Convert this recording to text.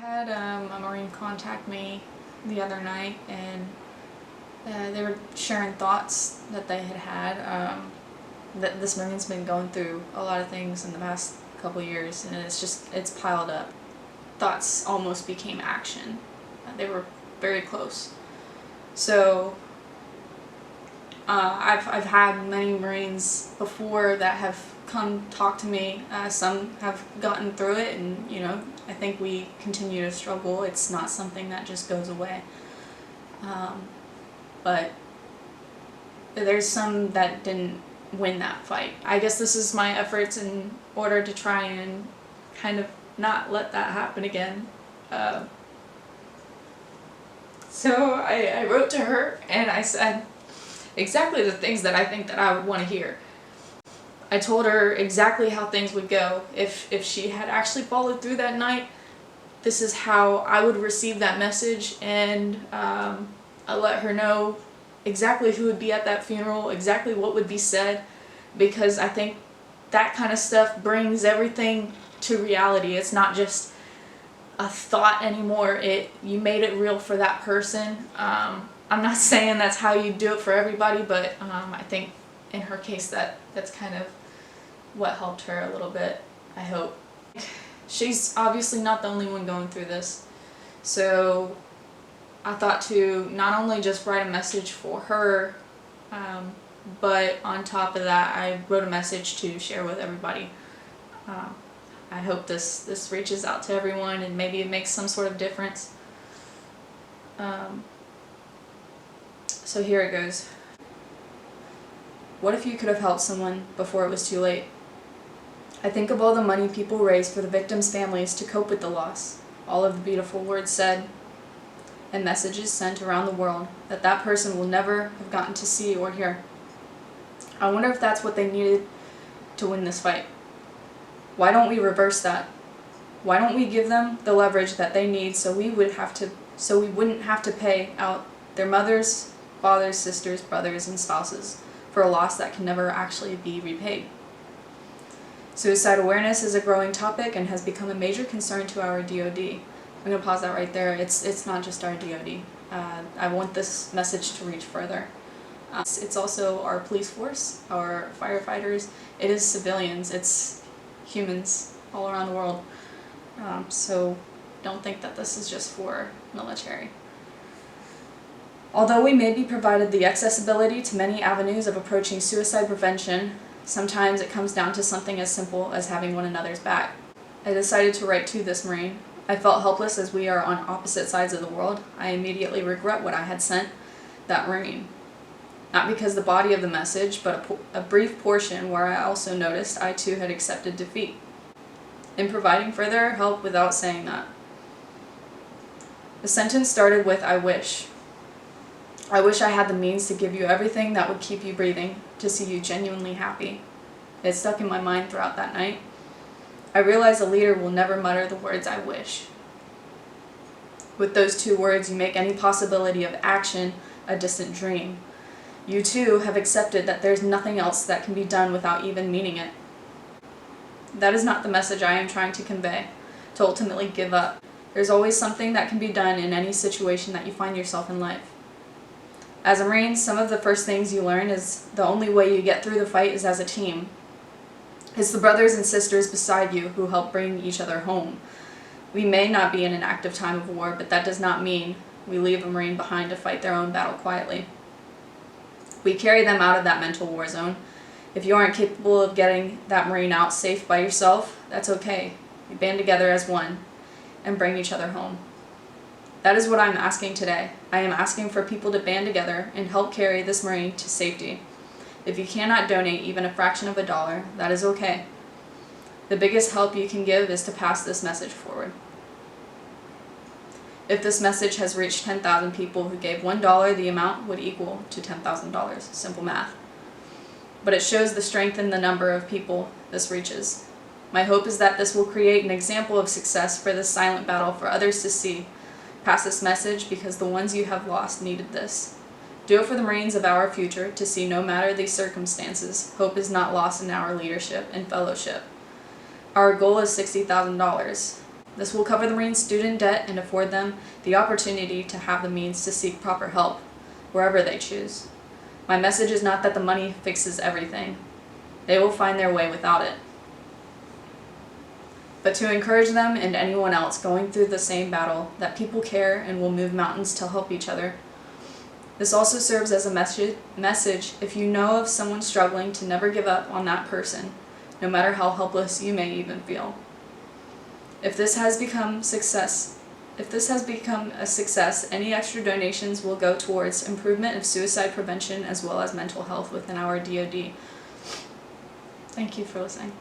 had a Marine contact me the other night, and they were sharing thoughts that they had. That this Marine's been going through a lot of things in the past couple years, and it's piled up. Thoughts almost became action. They were very close. So I've had many Marines before that have come talk to me. Some have gotten through it, and I think we continue to struggle. It's not something that just goes away. But there's some that didn't win that fight. I guess this is my efforts in order to try and kind of not let that happen again. So I wrote to her and I said exactly the things that I think that I would want to hear. I told her exactly how things would go. If she had actually followed through that night, this is how I would receive that message, and I let her know exactly who would be at that funeral, exactly what would be said, because I think that kind of stuff brings everything to reality. It's not just a thought anymore. You made it real for that person. I'm not saying that's how you do it for everybody, but I think in her case that's kind of what helped her a little bit, I hope. She's obviously not the only one going through this, so I thought to not only just write a message for her, but on top of that I wrote a message to share with everybody. I hope this reaches out to everyone and maybe it makes some sort of difference. So here it goes. What if you could have helped someone before it was too late? I think of all the money people raise for the victims' families to cope with the loss, all of the beautiful words said, and messages sent around the world that person will never have gotten to see or hear. I wonder if that's what they needed to win this fight. Why don't we reverse that? Why don't we give them the leverage that they need so we wouldn't have to pay out their mothers, fathers, sisters, brothers, and spouses for a loss that can never actually be repaid? Suicide awareness is a growing topic and has become a major concern to our DoD. I'm going to pause that right there. It's not just our DoD. I want this message to reach further. It's also our police force, our firefighters. It is civilians. It's humans all around the world. So don't think that this is just for military. Although we may be provided the accessibility to many avenues of approaching suicide prevention, sometimes it comes down to something as simple as having one another's back. I decided to write to this Marine. I felt helpless as we are on opposite sides of the world. I immediately regret what I had sent that Marine. Not because the body of the message, but a brief portion where I also noticed I too had accepted defeat in providing further help without saying that. The sentence started with, I wish. I wish I had the means to give you everything that would keep you breathing, to see you genuinely happy. It stuck in my mind throughout that night. I realized a leader will never mutter the words, I wish. With those two words, you make any possibility of action a distant dream. You too have accepted that there's nothing else that can be done without even meaning it. That is not the message I am trying to convey, to ultimately give up. There's always something that can be done in any situation that you find yourself in life. As a Marine, some of the first things you learn is the only way you get through the fight is as a team. It's the brothers and sisters beside you who help bring each other home. We may not be in an active time of war, but that does not mean we leave a Marine behind to fight their own battle quietly. We carry them out of that mental war zone. If you aren't capable of getting that Marine out safe by yourself, that's okay. We band together as one and bring each other home. That is what I'm asking today. I am asking for people to band together and help carry this Marine to safety. If you cannot donate even a fraction of $1, that is okay. The biggest help you can give is to pass this message forward. If this message has reached 10,000 people who gave $1, the amount would equal to $10,000. Simple math. But it shows the strength in the number of people this reaches. My hope is that this will create an example of success for this silent battle for others to see. Pass this message because the ones you have lost needed this. Do it for the Marines of our future to see no matter the circumstances, hope is not lost in our leadership and fellowship. Our goal is $60,000. This will cover the Marines' student debt and afford them the opportunity to have the means to seek proper help, wherever they choose. My message is not that the money fixes everything. They will find their way without it. But to encourage them and anyone else going through the same battle that people care and will move mountains to help each other. This also serves as a message if you know of someone struggling to never give up on that person, no matter how helpless you may even feel. If this has become a success, any extra donations will go towards improvement of suicide prevention as well as mental health within our DoD. Thank you for listening.